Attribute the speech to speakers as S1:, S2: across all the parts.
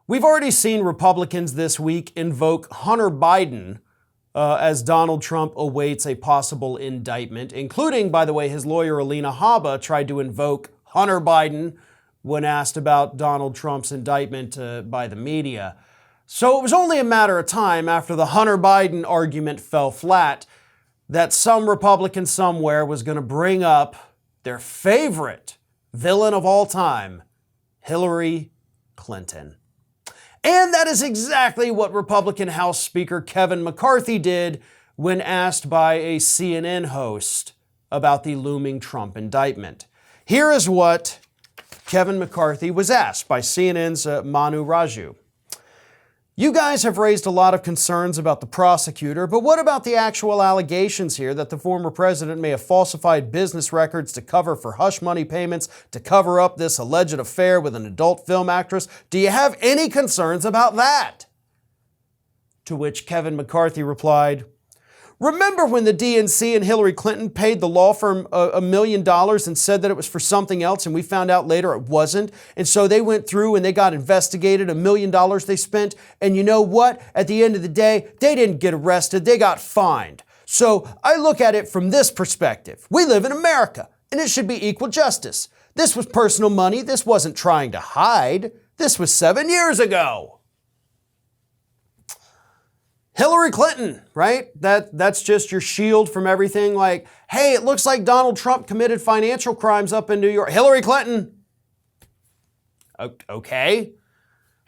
S1: We've already seen Republicans this week invoke Hunter Biden as Donald Trump awaits a possible indictment, including, by the way, his lawyer Alina Habba tried to invoke Hunter Biden when asked about Donald Trump's indictment by the media. So it was only a matter of time after the Hunter Biden argument fell flat that some Republican somewhere was going to bring up their favorite villain of all time, Hillary Clinton. And that is exactly what Republican House Speaker Kevin McCarthy did when asked by a CNN host about the looming Trump indictment. Here is what Kevin McCarthy was asked by CNN's Manu Raju. You guys have raised a lot of concerns about the prosecutor, but what about the actual allegations here that the former president may have falsified business records to cover for hush money payments to cover up this alleged affair with an adult film actress? Do you have any concerns about that? To which Kevin McCarthy replied, remember when the DNC and Hillary Clinton paid the law firm $1 million and said that it was for something else, and we found out later it wasn't? And so they went through and they got investigated, $1 million they spent, and you know what? At the end of the day, they didn't get arrested, they got fined. So I look at it from this perspective. We live in America, and it should be equal justice. This was personal money, this wasn't trying to hide. This was 7 years ago. Hillary Clinton, right? That's just your shield from everything. Like, hey, it looks like Donald Trump committed financial crimes up in New York. Hillary Clinton. Okay.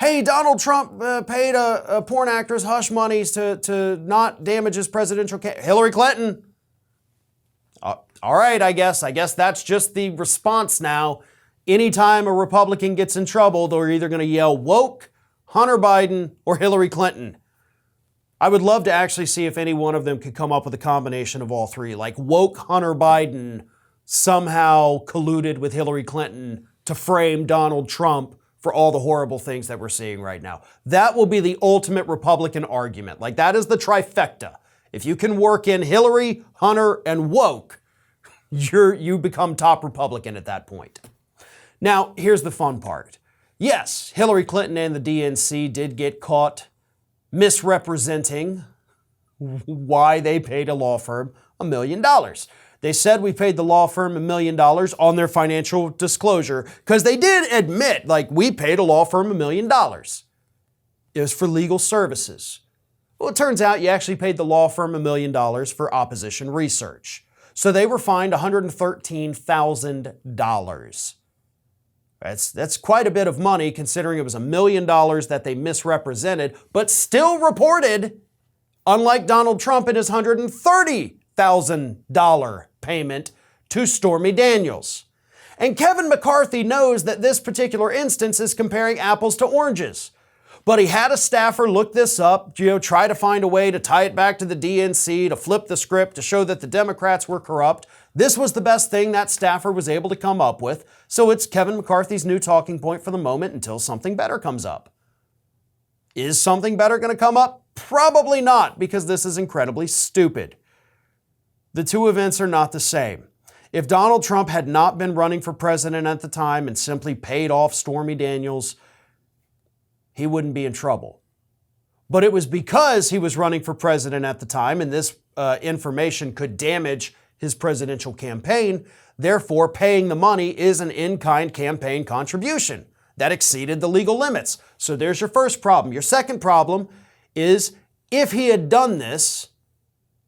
S1: Hey, Donald Trump paid a porn actress hush monies to not damage his presidential campaign. Hillary Clinton. All right, I guess that's just the response now. Anytime a Republican gets in trouble, they're either going to yell woke, Hunter Biden, or Hillary Clinton. I would love to actually see if any one of them could come up with a combination of all three, like woke Hunter Biden somehow colluded with Hillary Clinton to frame Donald Trump for all the horrible things that we're seeing right now. That will be the ultimate Republican argument. Like, that is the trifecta. If you can work in Hillary, Hunter, and woke, you become top Republican at that point. Now, here's the fun part. Yes, Hillary Clinton and the DNC did get caught misrepresenting why they paid a law firm $1 million. They said we paid the law firm $1 million on their financial disclosure because they did admit, like, we paid a law firm $1 million. It was for legal services. Well, it turns out you actually paid the law firm $1 million for opposition research. So they were fined $113,000. That's quite a bit of money considering it was $1 million that they misrepresented, but still reported, unlike Donald Trump and his $130,000 payment to Stormy Daniels. And Kevin McCarthy knows that this particular instance is comparing apples to oranges. But he had a staffer look this up, try to find a way to tie it back to the DNC, to flip the script, to show that the Democrats were corrupt. This was the best thing that staffer was able to come up with. So it's Kevin McCarthy's new talking point for the moment until something better comes up. Is something better going to come up? Probably not, because this is incredibly stupid. The two events are not the same. If Donald Trump had not been running for president at the time and simply paid off Stormy Daniels, he wouldn't be in trouble. But it was because he was running for president at the time, and this information could damage his presidential campaign. Therefore, paying the money is an in-kind campaign contribution that exceeded the legal limits. So there's your first problem. Your second problem is if he had done this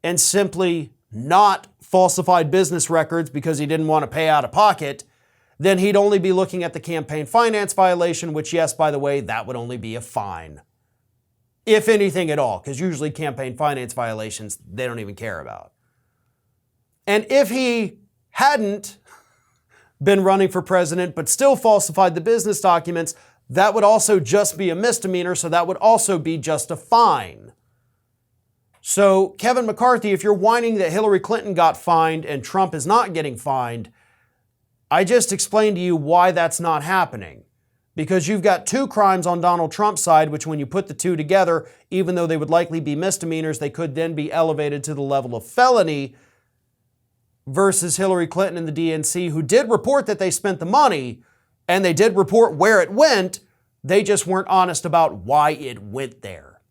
S1: and simply not falsified business records because he didn't want to pay out of pocket, then he'd only be looking at the campaign finance violation, which, yes, by the way, that would only be a fine. If anything at all, because usually campaign finance violations, they don't even care about. And if he hadn't been running for president but still falsified the business documents, that would also just be a misdemeanor, so that would also be just a fine. So, Kevin McCarthy, if you're whining that Hillary Clinton got fined and Trump is not getting fined, I just explained to you why that's not happening. Because you've got two crimes on Donald Trump's side, which when you put the two together, even though they would likely be misdemeanors, they could then be elevated to the level of felony, versus Hillary Clinton and the DNC, who did report that they spent the money, and they did report where it went, They just weren't honest about why it went there.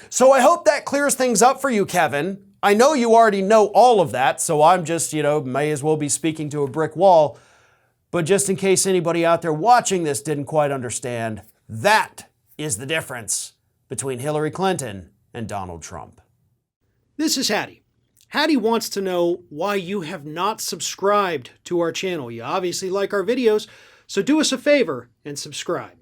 S1: So I hope that clears things up for you, Kevin. I know you already know all of that, so I'm just, may as well be speaking to a brick wall. But just in case anybody out there watching this didn't quite understand, that is the difference between Hillary Clinton and Donald Trump. This is Hattie. Hattie wants to know why you have not subscribed to our channel. You obviously like our videos, so do us a favor and subscribe.